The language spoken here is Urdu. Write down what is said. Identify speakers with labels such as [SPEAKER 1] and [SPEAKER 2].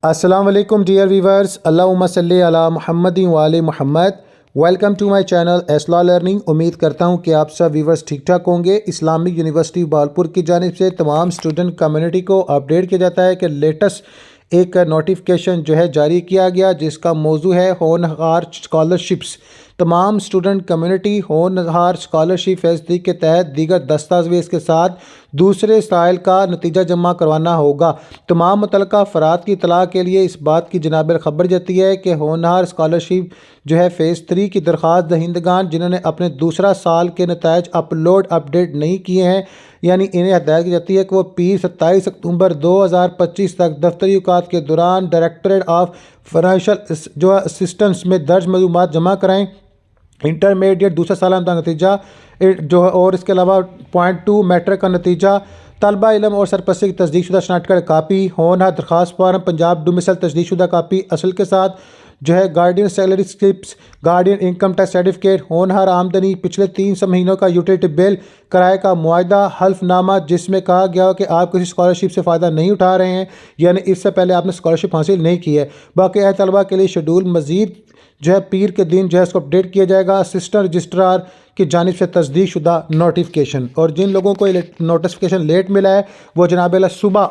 [SPEAKER 1] السلام علیکم ڈیئر ویورز، اللہم صلی علی محمد وآل محمد۔ ویلکم ٹو مائی چینل ایسلا لرننگ۔ امید کرتا ہوں کہ آپ سب ویورز ٹھیک ٹھاک ہوں گے۔ اسلامک یونیورسٹی بہاولپور کی جانب سے تمام اسٹوڈنٹ کمیونٹی کو اپڈیٹ کیا جاتا ہے کہ لیٹسٹ ایک نوٹیفیکیشن جاری کیا گیا، جس کا موضوع ہے ہونہار اسکالرشپس۔ تمام اسٹوڈنٹ کمیونٹی ہونہار اسکالرشپ فیصدی کے تحت دیگر دستاویز کے ساتھ دوسرے سائل کا نتیجہ جمع کروانا ہوگا۔ تمام متعلقہ افراد کی اطلاع کے لیے اس بات کی جانب خبر جاتی ہے کہ ہونہار اسکالرشپ فیز 3 کی درخواست دہندگان جنہوں نے اپنے دوسرا سال کے نتائج اپڈیٹ نہیں کیے ہیں، یعنی انہیں ہدایت کی جاتی ہے کہ وہ پیر 27 اکتوبر 2025 تک دفتری اوقات کے دوران ڈائریکٹوریٹ آف فائنینشیل اسسٹنس میں درج معلومات جمع کرائیں۔ انٹرمیڈیٹ دوسرا سالہ نتیجہ اور اس کے علاوہ پوائنٹ 2 میٹرک کا نتیجہ، طالبہ علم اور سرپرستی کی تصدیق شدہ شناخت کارڈ کاپی، ہونہار درخواست فارم، پنجاب ڈومیسائل تصدیق شدہ کاپی اصل کے ساتھ، guardian salary slips, guardian income tax certificate, ہونہار آمدنی، پچھلے 3 مہینوں کا یوٹیلیٹی بل، کرائے کا معاہدہ، حلف نامہ جس میں کہا گیا ہو کہ آپ کسی اسکالرشپ سے فائدہ نہیں اٹھا رہے ہیں، یعنی اس سے پہلے آپ نے اسکالرشپ حاصل نہیں کی ہے۔ باقی طلبہ کے لیے شیڈول مزید پیر کے دن اس کو اپڈیٹ کیا جائے گا اسسٹنٹ رجسٹرار کی جانب سے تصدیق شدہ نوٹیفیکیشن۔ اور جن لوگوں کو نوٹیفیکیشن لیٹ ملا ہے وہ جناب صبح